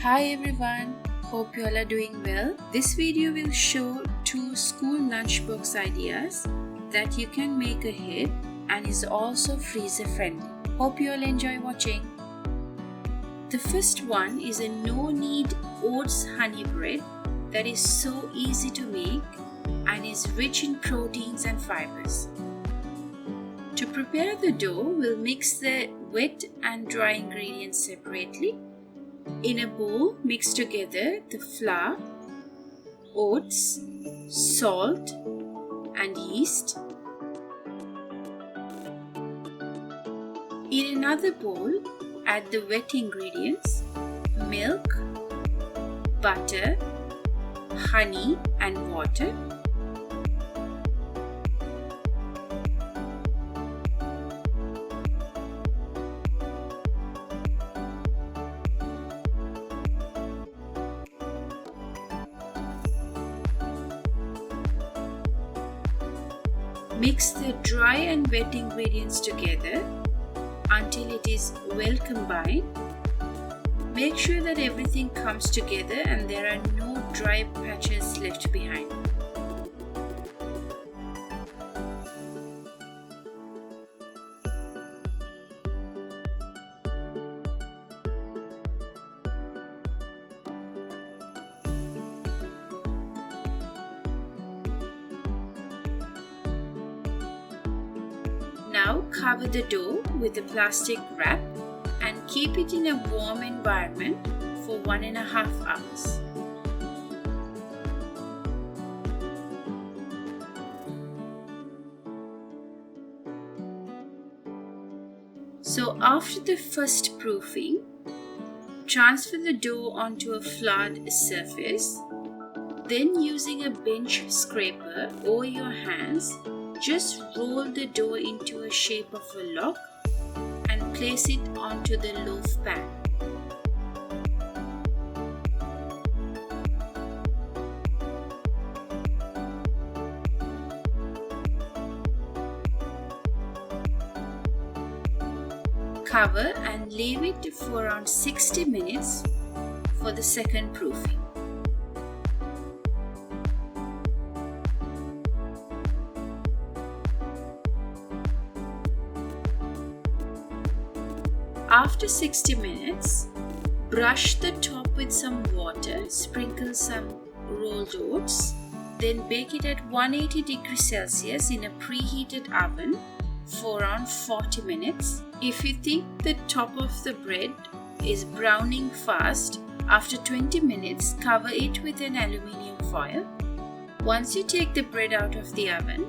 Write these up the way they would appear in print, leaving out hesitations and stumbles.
Hi everyone, hope you all are doing well. This video will show 2 school lunchbox ideas that you can make ahead and is also freezer friendly. Hope you all enjoy watching. The first one is a no-knead oats honey bread that is so easy to make and is rich in proteins and fibers. To prepare the dough, we'll mix the wet and dry ingredients separately. In a bowl, mix together the flour, oats, salt, and yeast. In another bowl, add the wet ingredients, milk, butter, honey, and water. Mix the dry and wet ingredients together until it is well combined. Make sure that everything comes together and there are no dry patches left behind. Now cover the dough with a plastic wrap and keep it in a warm environment for 1.5 hours. So after the first proofing, transfer the dough onto a floured surface. Then using a bench scraper or your hands, just roll the dough into a shape of a log and place it onto the loaf pan. Cover and leave it for around 60 minutes for the second proofing. After 60 minutes, brush the top with some water, sprinkle some rolled oats, then bake it at 180 degrees Celsius in a preheated oven for around 40 minutes. If you think the top of the bread is browning fast, after 20 minutes, cover it with an aluminium foil. Once you take the bread out of the oven,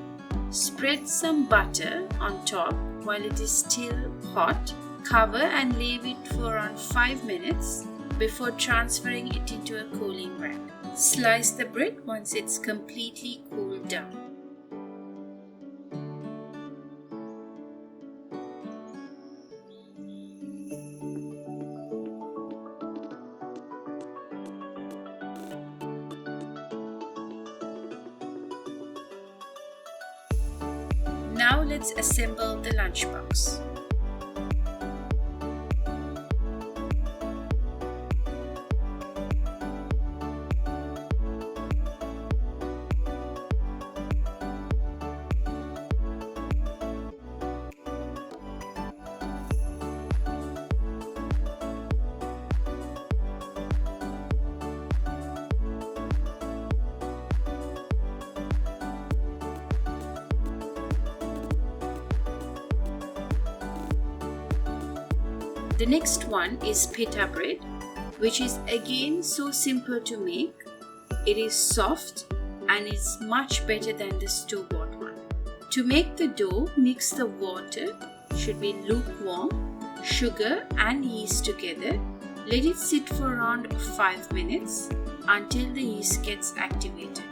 spread some butter on top while it is still hot. Cover and leave it for around 5 minutes before transferring it into a cooling rack. Slice the bread once it's completely cooled down. Now let's assemble the lunchbox. The next one is Pita Bread, which is again so simple to make. It is soft and is much better than the store-bought one. To make the dough, mix the water, should be lukewarm, sugar and yeast together. Let it sit for around 5 minutes until the yeast gets activated.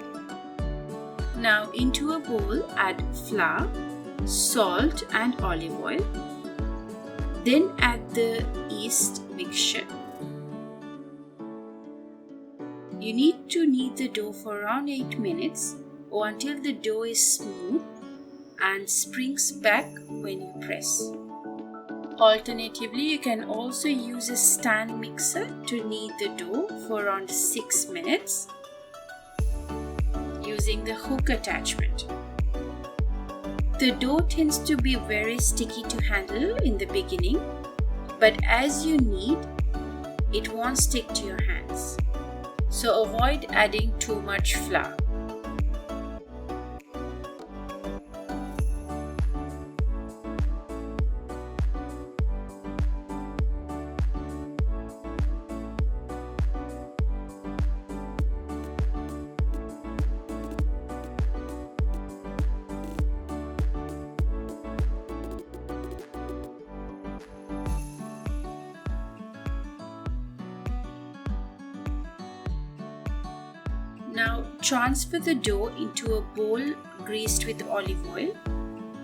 Now into a bowl, add flour, salt and olive oil. Then add the yeast mixture. You need to knead the dough for around 8 minutes or until the dough is smooth and springs back when you press. Alternatively, you can also use a stand mixer to knead the dough for around 6 minutes using the hook attachment. The dough tends to be very sticky to handle in the beginning, but as you knead, it won't stick to your hands. So avoid adding too much flour. Now transfer the dough into a bowl greased with olive oil,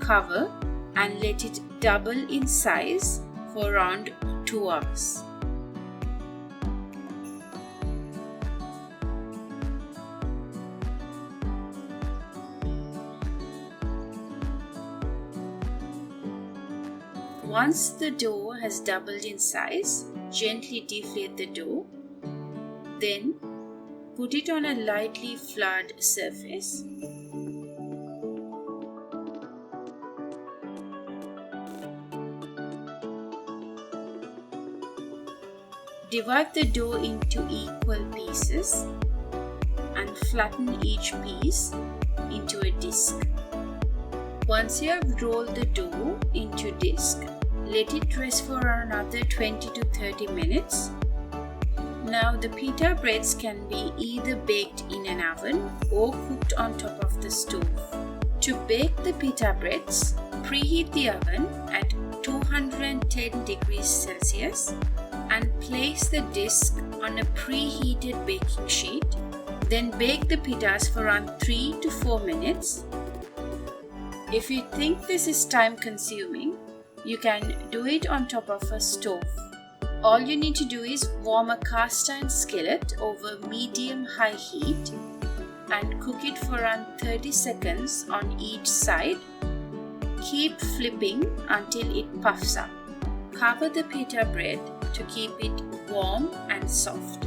cover and let it double in size for around 2 hours. Once the dough has doubled in size, gently deflate the dough, then put it on a lightly floured surface. Divide the dough into equal pieces and flatten each piece into a disc. Once you have rolled the dough into disc, let it rest for another 20 to 30 minutes. Now the pita breads can be either baked in an oven or cooked on top of the stove. To bake the pita breads, preheat the oven at 210 degrees Celsius and place the disc on a preheated baking sheet. Then bake the pitas for around 3 to 4 minutes. If you think this is time consuming, you can do it on top of a stove. All you need to do is warm a cast iron skillet over medium-high heat and cook it for around 30 seconds on each side. Keep flipping until it puffs up. Cover the pita bread to keep it warm and soft.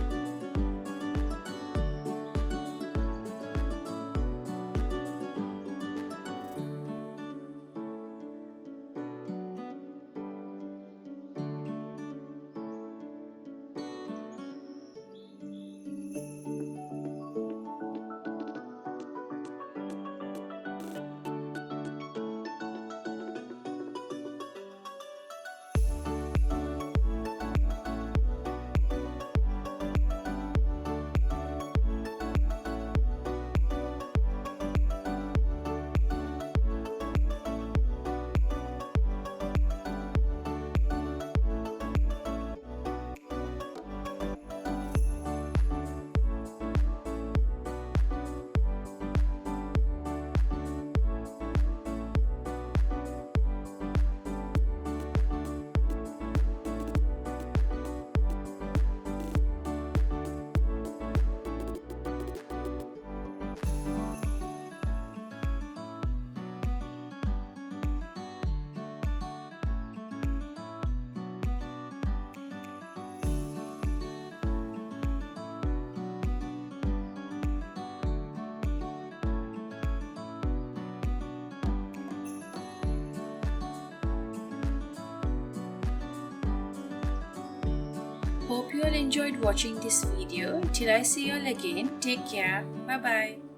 Hope you all enjoyed watching this video. Till I see you all again, take care. Bye bye.